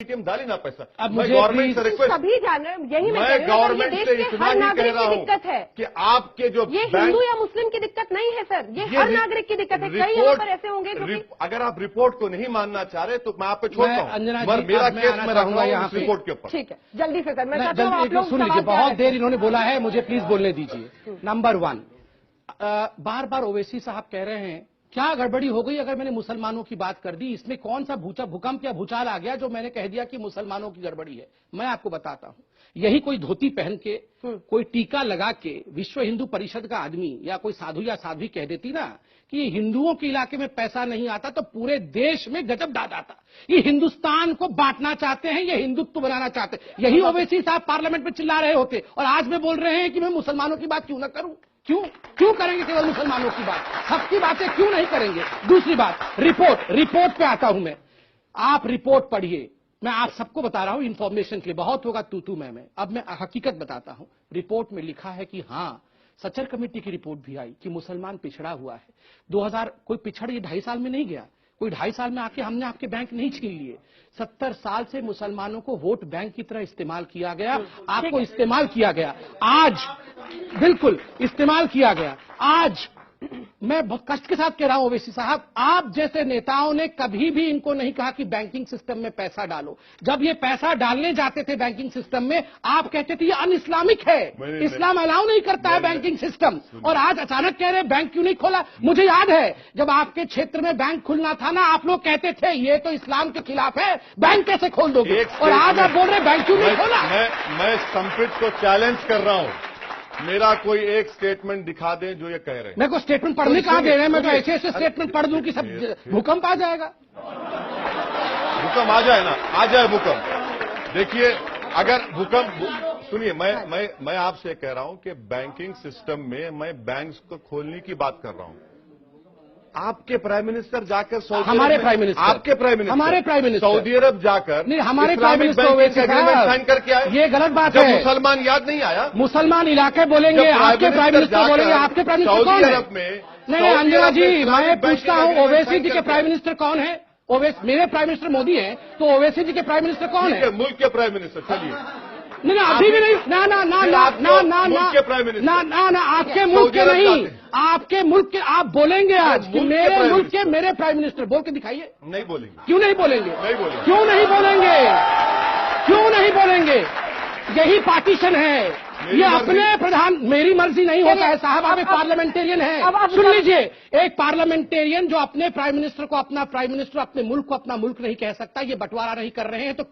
ATM डाली ना पैसा। अब मैं मुझे गवर्नमेंट से रिक्वेस्ट, सभी जान रहे हैं, यही मैं कह रही हूं, गवर्नमेंट ये से देश के इतना हर ही कह नागरिक रहा की हूं दिक्कत है। कि आपके जो ये हिंदू या मुस्लिम की दिक्कत नहीं है सर, ये हर नागरिक की दिक्कत है। कई यहाँ पर ऐसे होंगे जो कि अगर आप रिपोर्ट को नहीं मानना चाह रहे तो मैं आप पे छोड़ता हूं, अंजना मगर जी, मेरा अब मैं केस आना मैं चाहूंगा रखूंगा यहाँ इस पे। रिपोर्ट के ऊपर। ठीक है, जल्दी से सर, मैं चाहती हूँ जल्दी आप लोग सुन लीजिए, सवाल बहुत तैयार देर इन्होंने बोला है, मुझे प्लीज बोलने दीजिए। नंबर 1, बार बार ओवैसी साहब कह रहे हैं क्या गड़बड़ी हो गई अगर मैंने मुसलमानों की बात कर दी, इसमें कौन सा भूकंप या भूचाल आ गया जो मैंने कह दिया कि मुसलमानों की गड़बड़ी है। मैं आपको बताता हूं, यही कोई धोती पहन के, कोई टीका लगा के विश्व हिंदू परिषद का आदमी या कोई साधु या साध्वी कह देती ना कि ये हिंदुओं के इलाके में पैसा नहीं आता तो पूरे देश में गजब डाट आता। ये हिंदुस्तान को बांटना चाहते हैं, ये हिंदुत्व बनाना चाहते हैं। यही ओवैसी साहब पार्लियामेंट में चिल्ला रहे होते और आज मैं बोल रहे हैं कि मैं मुसलमानों की बात क्यों ना करूं। क्यों करेंगे केवल मुसलमानों की बात, सबकी बातें क्यों नहीं करेंगे। दूसरी बात, रिपोर्ट पे आता हूं मैं। आप रिपोर्ट पढ़िए, मैं आप सबको बता रहा हूं इंफॉर्मेशन के लिए, बहुत होगा तू मैं। अब मैं हकीकत बताता हूं। रिपोर्ट में लिखा है कि हां, सचर कमेटी की रिपोर्ट भी आई कि मुसलमान पिछड़ा हुआ है। 2000 कोई पिछड़ ये 2.5 साल में नहीं गया, कोई 2.5 साल में आके हमने आपके बैंक नहीं छीन लिए। 70 साल से मुसलमानों को वोट बैंक की तरह इस्तेमाल किया गया, आपको इस्तेमाल किया गया, आज बिल्कुल इस्तेमाल किया गया। आज मैं बहुत कष्ट के साथ कह रहा हूं ओवैसी साहब, आप जैसे नेताओं ने कभी भी इनको नहीं कहा कि बैंकिंग सिस्टम में पैसा डालो। जब ये पैसा डालने जाते थे बैंकिंग सिस्टम में, आप कहते थे ये अन इस्लामिक है, इस्लाम अलाउ नहीं करता है बैंकिंग सिस्टम। और आज अचानक कह रहे बैंक क्यों नहीं खोला। मुझे याद है जब आपके क्षेत्र में बैंक खुलना था ना, आप लोग कहते थे ये तो इस्लाम के खिलाफ है, बैंक कैसे खोल दोगे। और आज आप बोल रहे बैंक क्यों नहीं खोला। मैं संप्रीत को चैलेंज कर रहा हूं, मेरा कोई एक स्टेटमेंट दिखा दें जो ये कह रहे हैं। मेरे को स्टेटमेंट पढ़ने कहाँ दे रहे हैं, मैं तो ऐसे स्टेटमेंट पढ़ दूं कि सब भूकंप आ जाएगा। भूकंप आ जाए ना, आ जाए भूकंप। देखिए अगर भूकंप, सुनिए मैं आपसे कह रहा हूं कि बैंकिंग सिस्टम में मैं बैंक्स को खोलने की बात कर रहा हूं। आपके प्राइम मिनिस्टर जाकर सऊदी, हमारे प्राइम मिनिस्टर, आपके प्राइम मिनिस्टर, हमारे प्राइम मिनिस्टर सौदी अरब जाकर नहीं, हमारे प्राइम मिनिस्टर एग्रीमेंट साइन करके आए। ये गलत बात है। मुसलमान याद नहीं आया, मुसलमान इलाके बोलेंगे, आपके प्राइम मिनिस्टर बोलेंगे, आपके प्राइम मिनिस्टर कौन है। नहीं अंजना जी, मैं पूछता हूं ओवैसी जी के प्राइम मिनिस्टर कौन है। मेरे प्राइम मिनिस्टर मोदी है, तो ओवैसी जी के प्राइम मिनिस्टर कौन है। मुल्क के प्राइम मिनिस्टर। चलिए नहीं अभी भी नहीं, ना आपके मुल्क के नहीं, आपके मुल्क के आप बोलेंगे आज कि मेरे मुल्क के मेरे प्राइम मिनिस्टर, बोल के दिखाइए। नहीं बोलेंगे। क्यों नहीं बोलेंगे। क्यों नहीं बोलेंगे। यही पार्टीशन है, ये अपने प्रधान, मेरी मर्जी नहीं होता है साहब, आप एक पार्लियामेंटेरियन है। सुन लीजिए, एक पार्लियामेंटेरियन जो अपने प्राइम मिनिस्टर को अपना प्राइम मिनिस्टर, अपने मुल्क को अपना मुल्क नहीं कह सकता, ये बंटवारा नहीं कर रहे हैं तो